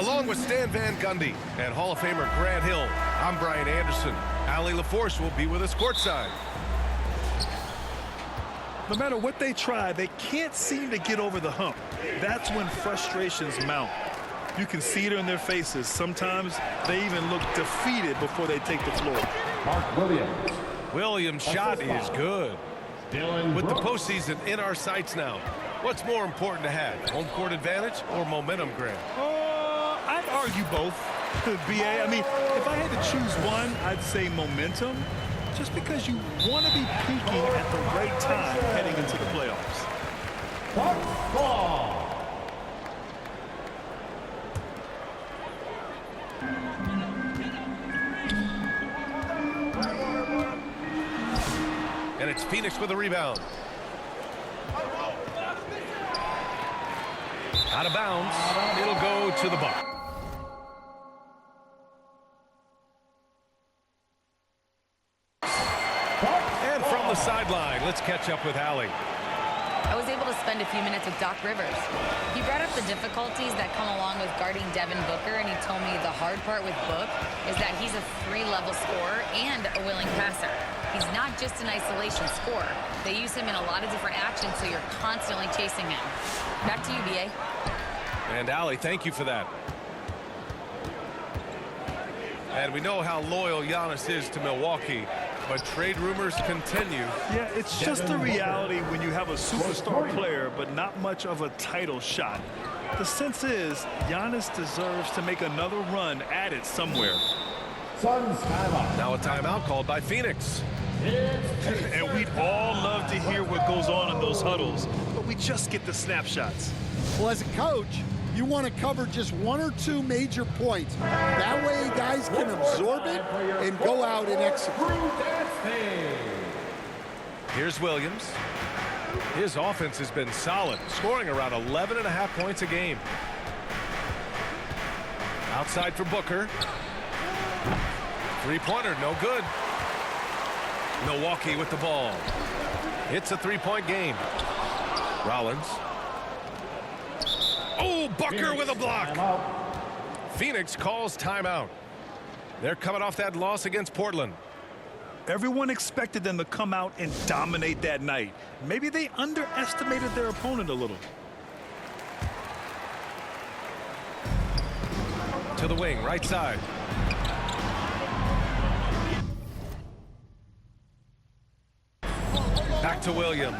Along with Stan Van Gundy and Hall of Famer Grant Hill, I'm Brian Anderson. Allie LaForce will be with us courtside. No matter what they try, they can't seem to get over the hump. That's when frustrations mount. You can see it in their faces. Sometimes they even look defeated before they take the floor. Mark Williams. Williams' shot is good. With the postseason in our sights now, what's more important to have, home court advantage or momentum, Grant? I'd argue both, B.A. I mean, if I had to choose one, I'd say momentum, just because you want to be peaking at the right time heading into the playoffs. Ball. And it's Phoenix with a rebound. Out of bounds. It'll go to the Bucks. And from the sideline, let's catch up with Allie. I was able to spend a few minutes with Doc Rivers. He brought up the difficulties that come along with guarding Devin Booker, and he told me the hard part with Book is that he's a 3-level scorer and a willing passer. He's not just an isolation scorer. They use him in a lot of different actions, so you're constantly chasing him. Back to you, B.A. And Allie, thank you for that. And we know how loyal Giannis is to Milwaukee, but trade rumors continue. Yeah, it's just the reality when you have a superstar player, but not much of a title shot. The sense is Giannis deserves to make another run at it somewhere. Suns timeout. Now a timeout called by Phoenix. And we'd all love to hear what goes on in those huddles, but we just get the snapshots. Well, as a coach, you want to cover just 1 or 2 major points. That way guys can absorb it and go out and execute. Here's Williams. His offense has been solid, scoring around 11.5 points a game. Outside for Booker. Three-pointer, no good. Milwaukee with the ball. It's a 3-point game. Rollins. Oh, Booker with a block. Phoenix calls timeout. They're coming off that loss against Portland. Everyone expected them to come out and dominate that night. Maybe they underestimated their opponent a little. To the wing, right side. Back to Williams.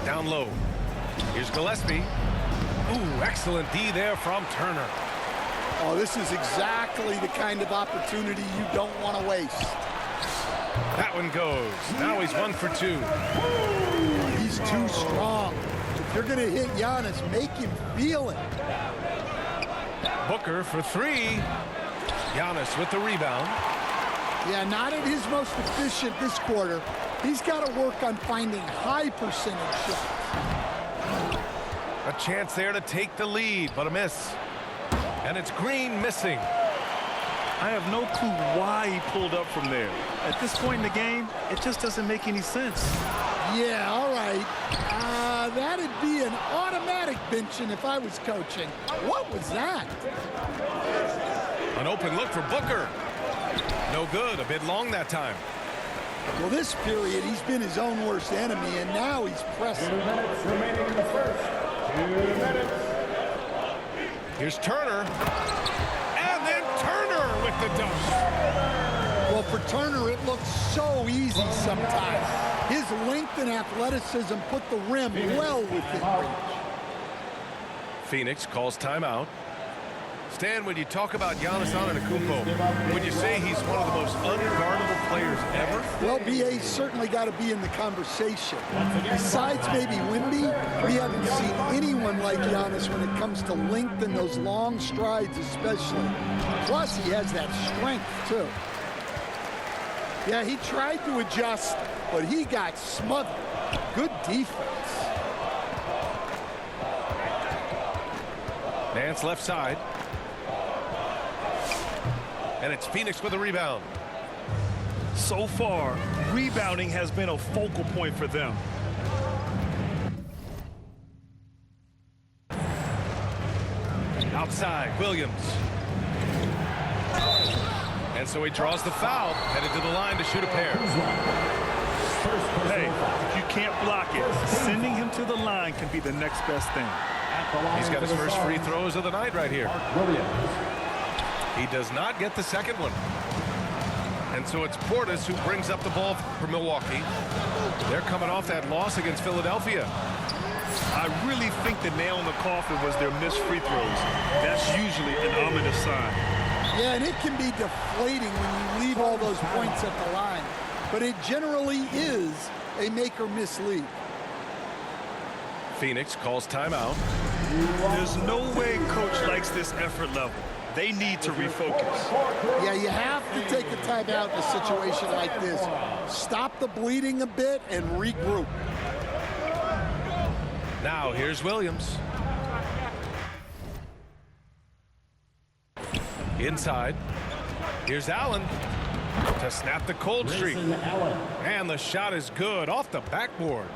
Down low. Here's Gillespie. Ooh, excellent D there from Turner. Oh, this is exactly the kind of opportunity you don't want to waste. That one goes. Now he's 1 for 2. He's too strong. If you're going to hit Giannis, make him feel it. Booker for 3. Giannis with the rebound. Yeah, not at his most efficient this quarter. He's got to work on finding high percentage shots. A chance there to take the lead, but a miss. And it's Green missing. I have no clue why he pulled up from there. At this point in the game, it just doesn't make any sense. Yeah, all right. That'd be an automatic benching if I was coaching. What was that? An open look for Booker. No good, a bit long that time. Well, this period, he's been his own worst enemy, and now he's pressing. 2 minutes remaining in the first. 2 minutes. Here's Turner. And then Turner with the dunk. Well, for Turner, it looks so easy sometimes. His length and athleticism put the rim well within reach. Phoenix calls timeout. Stan, when you talk about Giannis Antetokounmpo, would you say he's one of the most unguardable players ever? Well, B.A.'s certainly got to be in the conversation. Besides maybe Wemby, we haven't seen anyone like Giannis when it comes to length and those long strides especially. Plus, he has that strength, too. Yeah, he tried to adjust, but he got smothered. Good defense. Nance left side. And it's Phoenix with a rebound. So far, rebounding has been a focal point for them. Outside, Williams. And so he draws the foul, headed to the line to shoot a pair. Hey, if you can't block it, sending him to the line can be the next best thing. He's got his first free throws of the night right here. Williams. He does not get the second one. And so it's Portis who brings up the ball for Milwaukee. They're coming off that loss against Philadelphia. I really think the nail in the coffin was their missed free throws. That's usually an ominous sign. Yeah, and it can be deflating when you leave all those points at the line. But it generally is a make or miss league. Phoenix calls timeout. There's no way coach likes this effort level. They need to refocus. Yeah, you have to take a timeout in a situation like this. Stop the bleeding a bit and regroup. Now here's Williams. Inside. Here's Allen to snap the cold streak. And the shot is good off the backboard.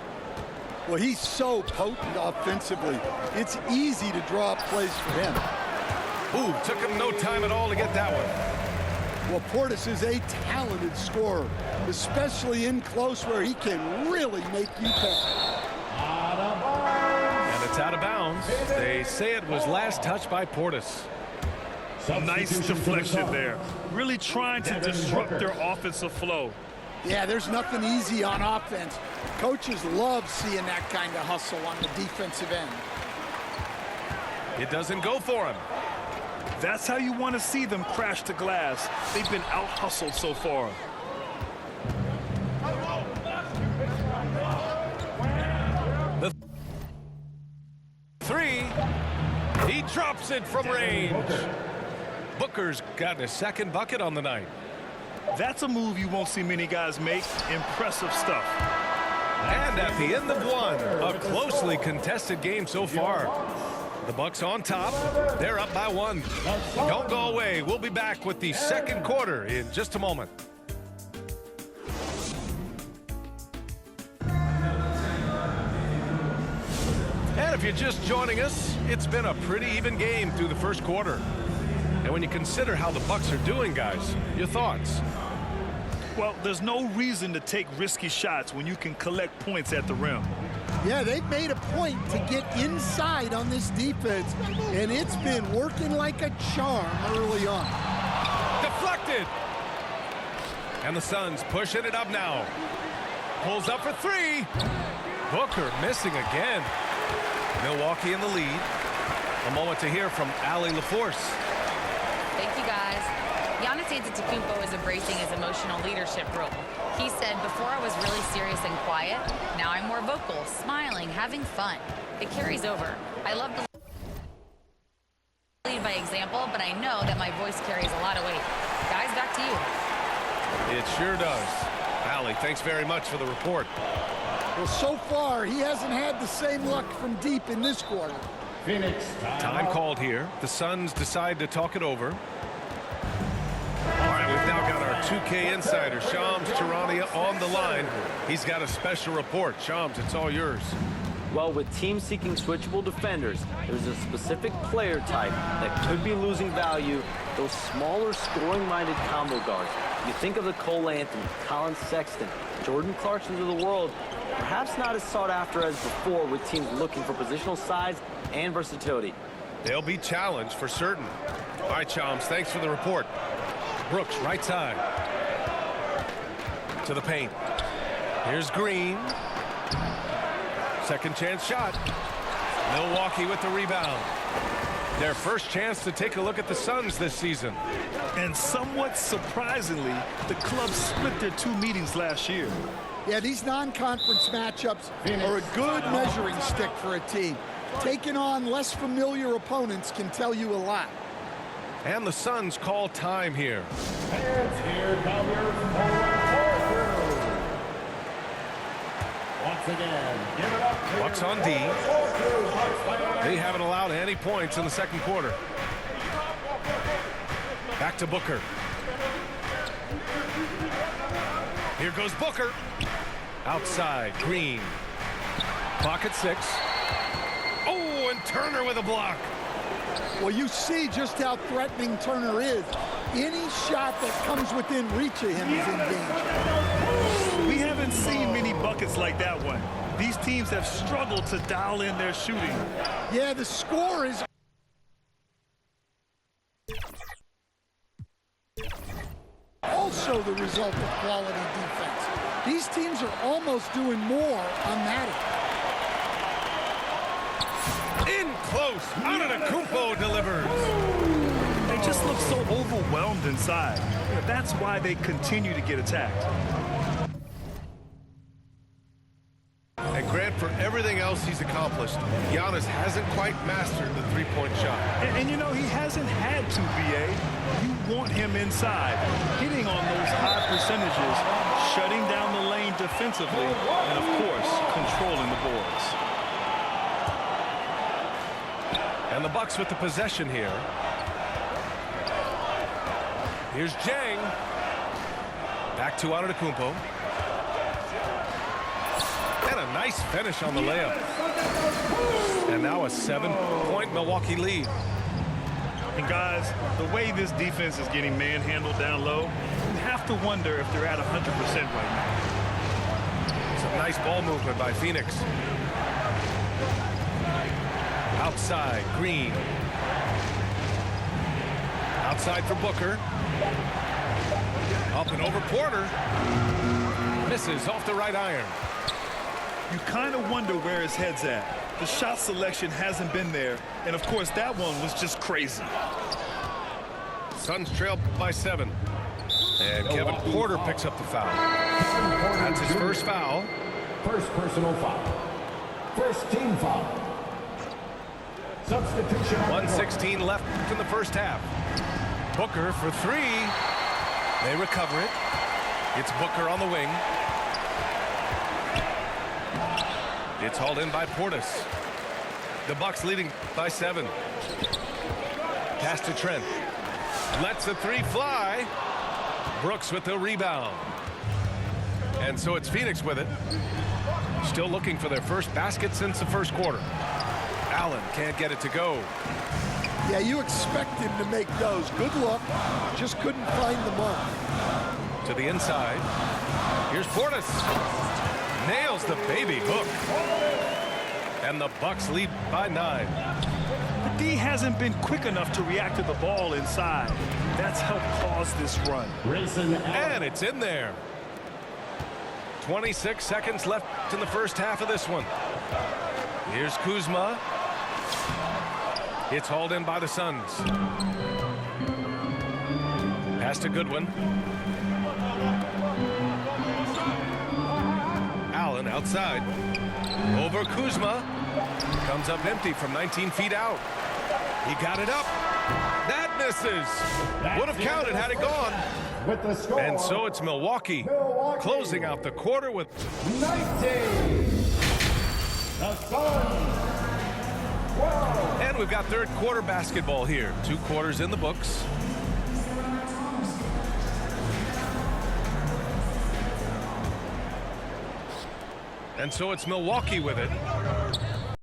Well, he's so potent offensively. It's easy to draw up plays for him. Ooh, took him no time at all to get that one. Well, Portis is a talented scorer, especially in close where he can really make you pay. And it's out of bounds. They say it was last touched by Portis. Nice deflection there. Really trying to disrupt their offensive flow. Yeah, there's nothing easy on offense. Coaches love seeing that kind of hustle on the defensive end. It doesn't go for him. That's how you want to see them crash the glass. They've been out-hustled so far. The three. He drops it from range. Booker's got his second bucket on the night. That's a move you won't see many guys make. Impressive stuff. And at the end of one, a closely contested game so far. The Bucks on top. They're up by one. Don't go away. We'll be back with the second quarter in just a moment. And if you're just joining us, it's been a pretty even game through the first quarter. And when you consider how the Bucks are doing, guys, your thoughts? Well, there's no reason to take risky shots when you can collect points at the rim. Yeah, they've made a point to get inside on this defense, and it's been working like a charm early on. Deflected. And the Suns pushing it up now. Pulls up for three. Booker missing again. Milwaukee in the lead. A moment to hear from Allie LaForce. Thank you, guys. Giannis Antetokounmpo is embracing his emotional leadership role. He said, before I was really serious and quiet, now I'm more vocal, smiling, having fun. It carries over. I love to lead by example, but I know that my voice carries a lot of weight. Guys, back to you. It sure does. Allie, thanks very much for the report. Well, so far, he hasn't had the same luck from deep in this quarter. Phoenix. Time called here. The Suns decide to talk it over. All right, we've now got our 2K insider, Shams Charania, on the line. He's got a special report. Shams, it's all yours. Well, with teams seeking switchable defenders, there's a specific player type that could be losing value, those smaller scoring-minded combo guards. You think of the Cole Anthony, Colin Sexton, Jordan Clarksons of the world, perhaps not as sought after as before with teams looking for positional size and versatility. They'll be challenged for certain. All right, Shams, thanks for the report. Brooks, right side. To the paint. Here's Green. Second chance shot. Milwaukee with the rebound. Their first chance to take a look at the Suns this season. And somewhat surprisingly, the club split their two meetings last year. Yeah, these non-conference matchups are a good measuring stick for a team. Taking on less familiar opponents can tell you a lot. And the Suns call time here. And here come your forward. Once again, give it up. Bucks on D. They haven't allowed any points in the second quarter. Back to Booker. Here goes Booker. Outside, Green. Clock at 6. Oh, and Turner with a block. Well, you see just how threatening Turner is. Any shot that comes within reach of him is in danger. We haven't seen many buckets like that one. These teams have struggled to dial in their shooting. Yeah, the score is also the result of quality defense. These teams are almost doing more on that end. In close. Antetokounmpo delivers. They just look so overwhelmed inside. That's why they continue to get attacked. And Grant, for everything else he's accomplished, Giannis hasn't quite mastered the three-point shot. And you know, he hasn't had to, BA. You want him inside, hitting on those high percentages, shutting down the lane defensively, and of course, controlling the boards. And the Bucks with the possession here. Here's Jang. Back to Antetokounmpo. And a nice finish on the layup. And now a 7-point Milwaukee lead. And guys, the way this defense is getting manhandled down low, you have to wonder if they're at 100% right now. Some nice ball movement by Phoenix. Outside, Green. Outside for Booker. Up and over Porter. Misses off the right iron. You kind of wonder where his head's at. The shot selection hasn't been there, and of course that one was just crazy. Suns trail by 7. And Kevin Porter picks up the foul. That's his first foul. First personal foul. First team foul. Substitution. 1:16 left in the first half. Booker for 3. They recover it. It's Booker on the wing. It's hauled in by Portis. The Bucks leading by 7. Pass to Trent. Lets the 3 fly. Brooks with the rebound. And so it's Phoenix with it. Still looking for their first basket since the first quarter. Allen can't get it to go. Yeah, you expect him to make those. Good luck. Just couldn't find the mark. To the inside. Here's Portis. Nails the baby hook. And the Bucks lead by 9. The D hasn't been quick enough to react to the ball inside. That's helped cause this run. Grayson Allen. And it's in there. 26 seconds left in the first half of this one. Here's Kuzma. It's hauled in by the Suns. Pass to Goodwin. Allen outside. Over Kuzma. Comes up empty from 19 feet out. He got it up. That misses. Would have counted had it gone. With the score. And so it's Milwaukee closing out the quarter with 19. The Suns. 12. And we've got third quarter basketball here. 2 quarters in the books. And so it's Milwaukee with it.